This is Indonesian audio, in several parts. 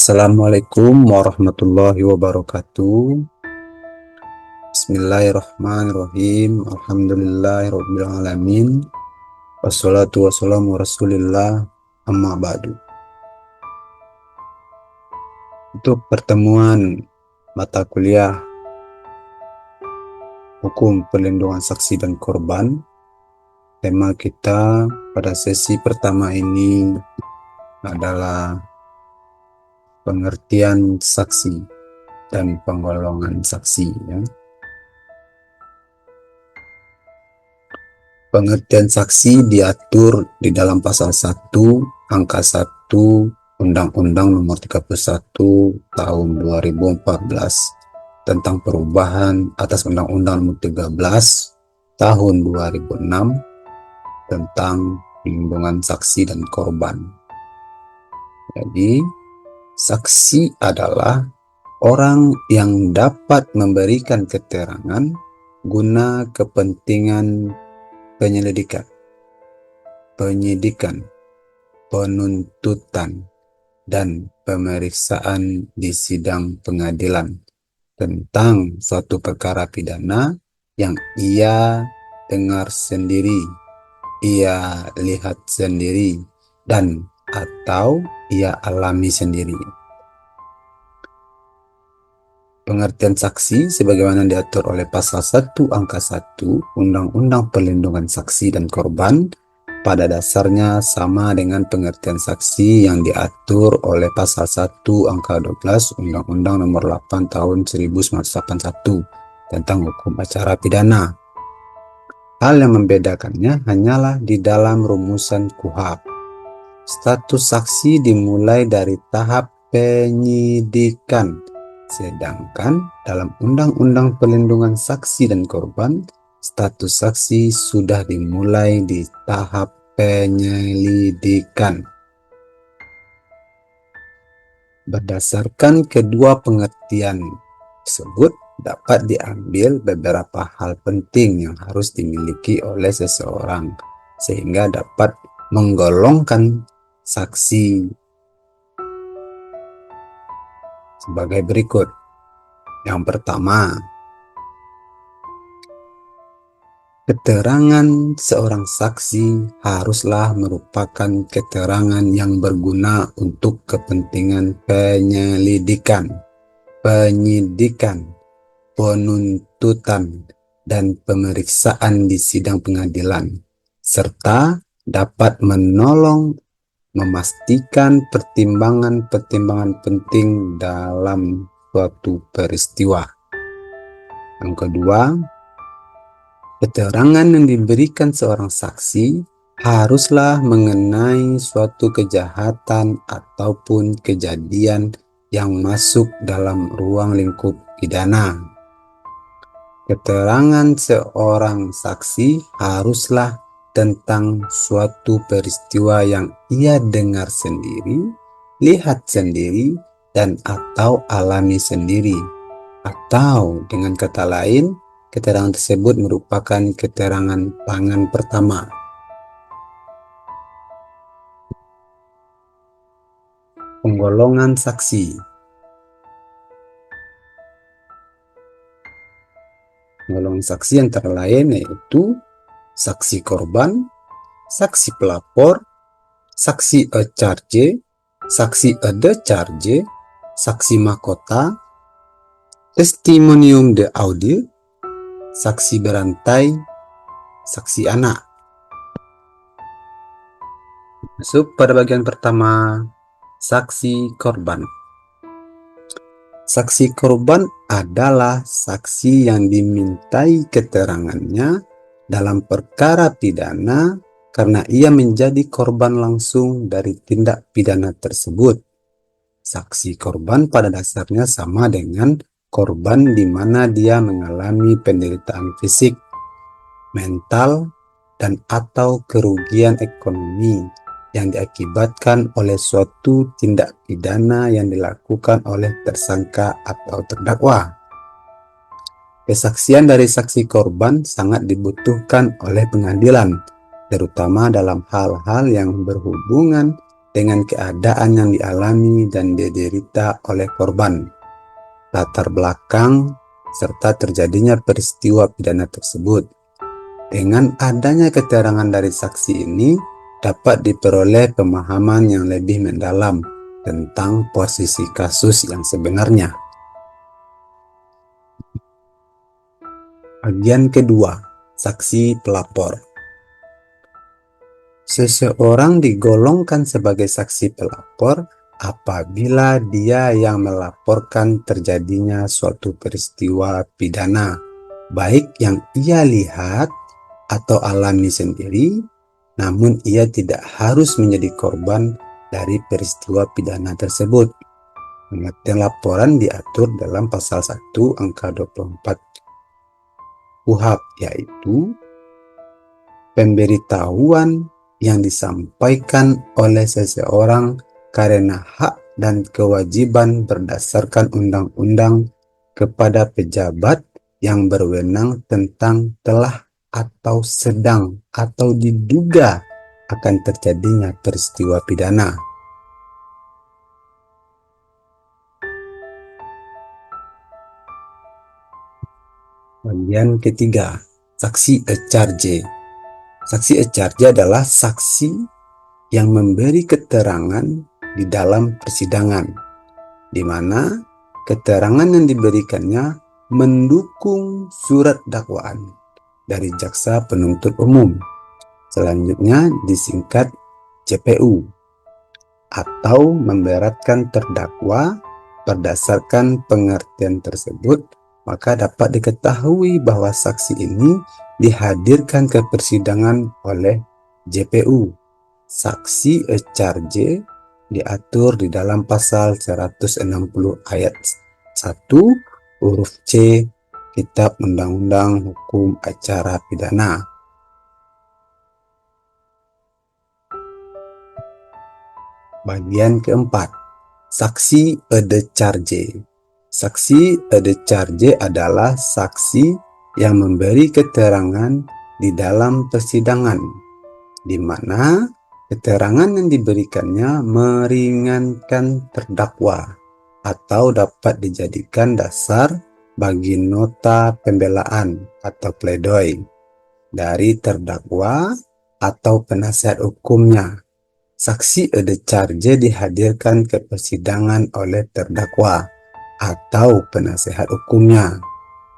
Assalamualaikum warahmatullahi wabarakatuh. Bismillahirrahmanirrahim. Alhamdulillahirabbil alamin. Wassalatu wassalamu rasulillah amma ba'du. Untuk pertemuan mata kuliah Hukum Perlindungan Saksi dan Korban, tema kita pada sesi pertama ini adalah pengertian saksi dan penggolongan saksi, ya. Pengertian saksi diatur di dalam pasal 1 angka 1 Undang-Undang Nomor 31 Tahun 2014 tentang perubahan atas Undang-Undang Nomor 13 Tahun 2006 tentang perlindungan saksi dan korban. Jadi, saksi adalah orang yang dapat memberikan keterangan guna kepentingan penyelidikan, penyidikan, penuntutan, dan pemeriksaan di sidang pengadilan tentang suatu perkara pidana yang ia dengar sendiri, ia lihat sendiri, dan atau ia alami sendiri. Pengertian saksi sebagaimana diatur oleh pasal 1 angka 1 Undang-Undang Perlindungan Saksi dan Korban pada dasarnya sama dengan pengertian saksi yang diatur oleh pasal 1 angka 12 Undang-Undang Nomor 8 Tahun 1981 tentang hukum acara pidana. Hal yang membedakannya hanyalah di dalam rumusan KUHP. Status saksi dimulai dari tahap penyidikan, sedangkan dalam Undang-Undang Perlindungan Saksi dan Korban, status saksi sudah dimulai di tahap penyelidikan. Berdasarkan kedua pengertian tersebut, dapat diambil beberapa hal penting yang harus dimiliki oleh seseorang sehingga dapat menggolongkan saksi sebagai berikut. Yang pertama, keterangan seorang saksi haruslah merupakan keterangan yang berguna untuk kepentingan penyelidikan, penyidikan, penuntutan, dan pemeriksaan di sidang pengadilan, serta dapat menolong memastikan pertimbangan-pertimbangan penting dalam suatu peristiwa. Yang kedua, keterangan yang diberikan seorang saksi haruslah mengenai suatu kejahatan ataupun kejadian yang masuk dalam ruang lingkup pidana. Keterangan seorang saksi haruslah tentang suatu peristiwa yang ia dengar sendiri, lihat sendiri, dan atau alami sendiri. Atau dengan kata lain, keterangan tersebut merupakan keterangan tangan pertama. Penggolongan saksi. Penggolongan saksi antara lain yaitu saksi korban, saksi pelapor, saksi a charge, saksi a de charge, saksi mahkota, testimonium de audio, saksi berantai, saksi anak. Masuk pada bagian pertama, saksi korban. Saksi korban adalah saksi yang dimintai keterangannya dalam perkara pidana karena ia menjadi korban langsung dari tindak pidana tersebut. Saksi korban pada dasarnya sama dengan korban di mana dia mengalami penderitaan fisik, mental, dan atau kerugian ekonomi yang diakibatkan oleh suatu tindak pidana yang dilakukan oleh tersangka atau terdakwa. Kesaksian dari saksi korban sangat dibutuhkan oleh pengadilan, terutama dalam hal-hal yang berhubungan dengan keadaan yang dialami dan diderita oleh korban, latar belakang, serta terjadinya peristiwa pidana tersebut. Dengan adanya keterangan dari saksi ini, dapat diperoleh pemahaman yang lebih mendalam tentang posisi kasus yang sebenarnya. Bagian kedua, saksi pelapor. Seseorang digolongkan sebagai saksi pelapor apabila dia yang melaporkan terjadinya suatu peristiwa pidana, baik yang ia lihat atau alami sendiri, namun ia tidak harus menjadi korban dari peristiwa pidana tersebut. Pengertian laporan diatur dalam pasal 1 angka 24 KUHP, yaitu pemberitahuan yang disampaikan oleh seseorang karena hak dan kewajiban berdasarkan undang-undang kepada pejabat yang berwenang tentang telah atau sedang atau diduga akan terjadinya peristiwa pidana. Bagian ketiga, saksi e-charge. Saksi e-charge adalah saksi yang memberi keterangan di dalam persidangan, di mana keterangan yang diberikannya mendukung surat dakwaan dari jaksa penuntut umum, selanjutnya disingkat JPU, atau memberatkan terdakwa. Berdasarkan pengertian tersebut, maka dapat diketahui bahwa saksi ini dihadirkan ke persidangan oleh JPU. Saksi e-charge diatur di dalam pasal 160 ayat 1 huruf C Kitab Undang-Undang Hukum Acara Pidana. Bagian keempat, saksi e-charge. Saksi e-charge adalah saksi yang memberi keterangan di dalam persidangan, di mana keterangan yang diberikannya meringankan terdakwa atau dapat dijadikan dasar bagi nota pembelaan atau pledoi dari terdakwa atau penasihat hukumnya. Saksi e-charge dihadirkan ke persidangan oleh terdakwa atau penasihat hukumnya.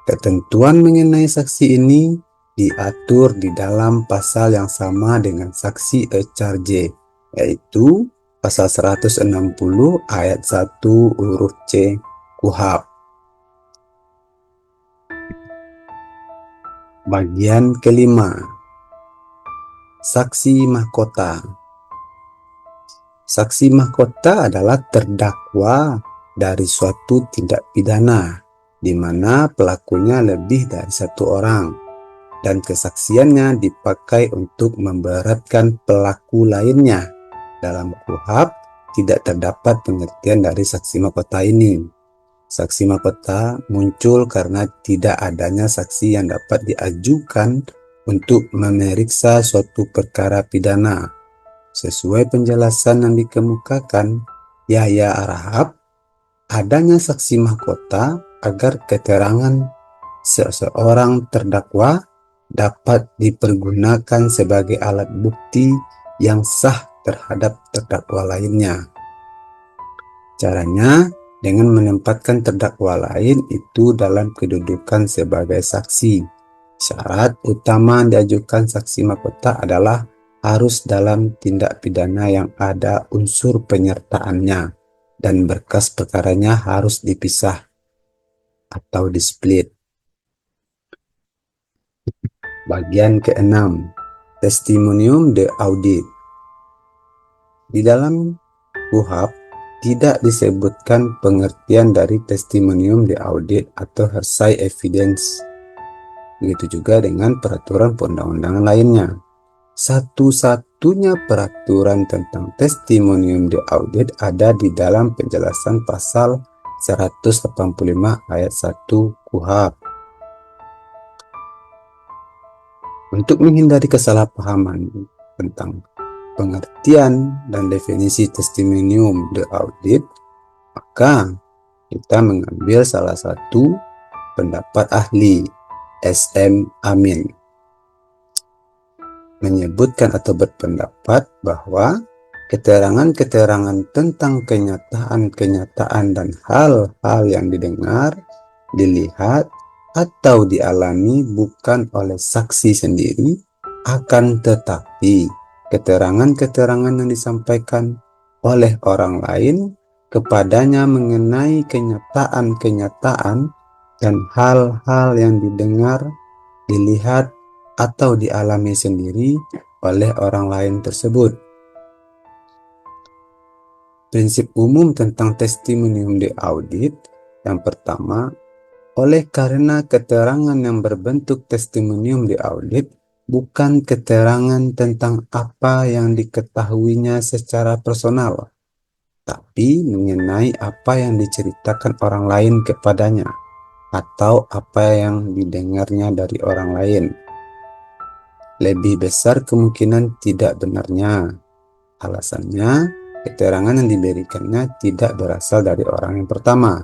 Ketentuan mengenai saksi ini diatur di dalam pasal yang sama dengan saksi e-charge, yaitu pasal 160 ayat 1 huruf C KUHP. Bagian kelima, saksi mahkota. Saksi mahkota adalah terdakwa dari suatu tindak pidana di mana pelakunya lebih dari satu orang dan kesaksiannya dipakai untuk memberatkan pelaku lainnya. Dalam KUHP tidak terdapat pengertian dari saksi mahkota ini. Saksi mahkota muncul karena tidak adanya saksi yang dapat diajukan untuk memeriksa suatu perkara pidana. Sesuai penjelasan yang dikemukakan Yahya Arahab, adanya saksi mahkota agar keterangan seseorang terdakwa dapat dipergunakan sebagai alat bukti yang sah terhadap terdakwa lainnya. Caranya dengan menempatkan terdakwa lain itu dalam kedudukan sebagai saksi. Syarat utama diajukan saksi mahkota adalah harus dalam tindak pidana yang ada unsur penyertaannya dan berkas perkaranya harus dipisah atau di-split. Bagian keenam, testimonium de audit. Di dalam KUHP tidak disebutkan pengertian dari testimonium de audit atau hearsay evidence. Begitu juga dengan peraturan perundang-undangan lainnya. Satu-satunya peraturan tentang testimonium de audit ada di dalam penjelasan pasal 185 ayat 1 KUHP. Untuk menghindari kesalahpahaman tentang pengertian dan definisi testimonium de audit, maka kita mengambil salah satu pendapat ahli, SM Amin, menyebutkan atau berpendapat bahwa keterangan-keterangan tentang kenyataan-kenyataan dan hal-hal yang didengar, dilihat, atau dialami bukan oleh saksi sendiri, akan tetapi keterangan-keterangan yang disampaikan oleh orang lain kepadanya mengenai kenyataan-kenyataan dan hal-hal yang didengar, dilihat, atau dialami sendiri oleh orang lain tersebut. Prinsip umum tentang testimonium de audit yang pertama, oleh karena keterangan yang berbentuk testimonium de audit bukan keterangan tentang apa yang diketahuinya secara personal, tapi mengenai apa yang diceritakan orang lain kepadanya atau apa yang didengarnya dari orang lain. Lebih besar kemungkinan tidak benarnya. Alasannya, keterangan yang diberikannya tidak berasal dari orang yang pertama.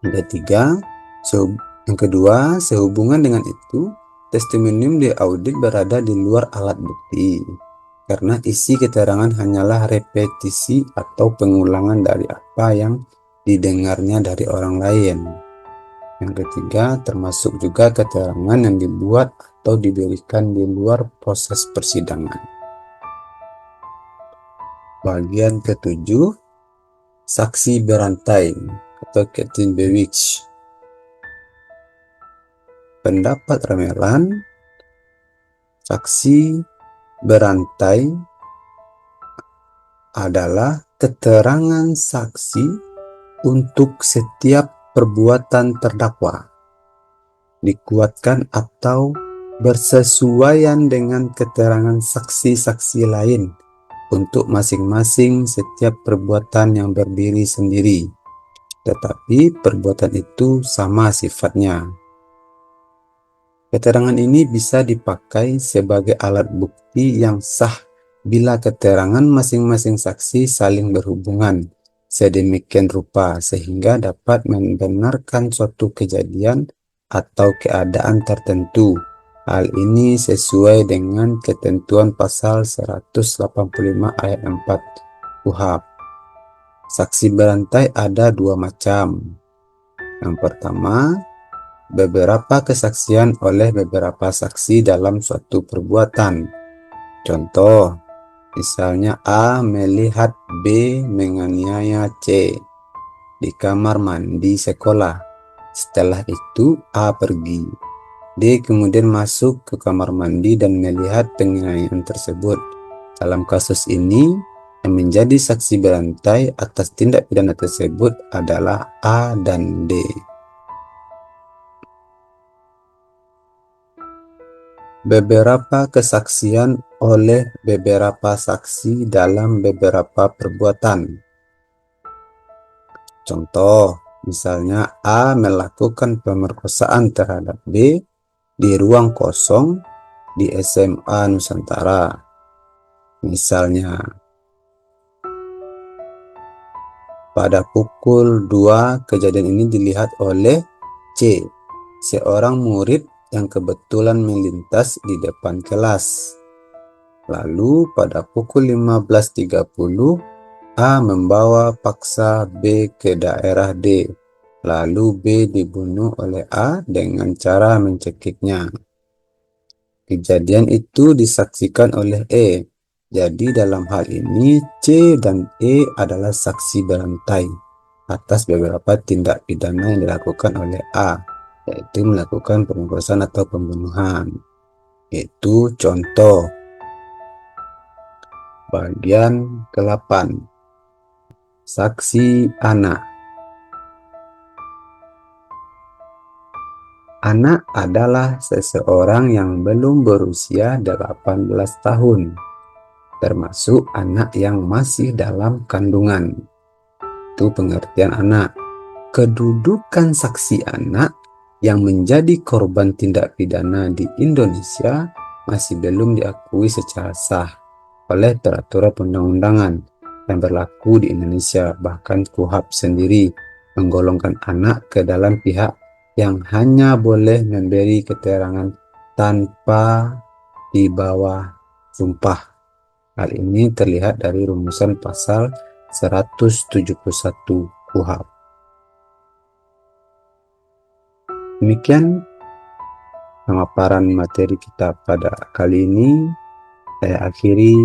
Yang kedua, sehubungan dengan itu, testimonium de audit berada di luar alat bukti, karena isi keterangan hanyalah repetisi atau pengulangan dari apa yang didengarnya dari orang lain. Yang ketiga, termasuk juga keterangan yang dibuat atau diberikan di luar proses persidangan. Bagian ketujuh, saksi berantai atau Captain Bewitch. Pendapat Ramelan, saksi berantai adalah keterangan saksi untuk setiap perbuatan terdakwa, dikuatkan atau bersesuaian dengan keterangan saksi-saksi lain untuk masing-masing setiap perbuatan yang berdiri sendiri, tetapi perbuatan itu sama sifatnya. Keterangan ini bisa dipakai sebagai alat bukti yang sah bila keterangan masing-masing saksi saling berhubungan sedemikian rupa sehingga dapat membenarkan suatu kejadian atau keadaan tertentu. Hal ini sesuai dengan ketentuan pasal 185 ayat 4 KUHP. Saksi berantai ada dua macam. Yang pertama, beberapa kesaksian oleh beberapa saksi dalam suatu perbuatan. Contoh, misalnya A melihat B menganiaya C di kamar mandi sekolah. Setelah itu A pergi. D kemudian masuk ke kamar mandi dan melihat penganiayaan tersebut. Dalam kasus ini, yang menjadi saksi berantai atas tindak pidana tersebut adalah A dan D. Beberapa kesaksian oleh beberapa saksi dalam beberapa perbuatan. Contoh, misalnya A melakukan pemerkosaan terhadap B di ruang kosong di SMA Nusantara. Misalnya, pada pukul 2 kejadian ini dilihat oleh C, seorang murid yang kebetulan melintas di depan kelas. Lalu pada pukul 15.30 A membawa paksa B ke daerah D. Lalu B dibunuh oleh A dengan cara mencekiknya. Kejadian itu disaksikan oleh E. Jadi dalam hal ini C dan E adalah saksi berantai atas beberapa tindak pidana yang dilakukan oleh A, yaitu melakukan pemerkosaan atau pembunuhan. Itu contoh. Bagian ke-8, saksi anak. Anak adalah seseorang yang belum berusia 18 tahun, termasuk anak yang masih dalam kandungan. Itu pengertian anak. Kedudukan saksi anak yang menjadi korban tindak pidana di Indonesia masih belum diakui secara sah oleh peraturan perundang-undangan yang berlaku di Indonesia. Bahkan KUHP sendiri menggolongkan anak ke dalam pihak yang hanya boleh memberi keterangan tanpa di bawah sumpah. Hal ini terlihat dari rumusan pasal 171 KUHP. Demikian pemaparan materi kita pada kali ini. Saya akhiri.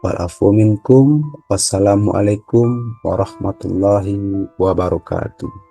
Wa'alafu minkum. Wassalamualaikum warahmatullahi wabarakatuh.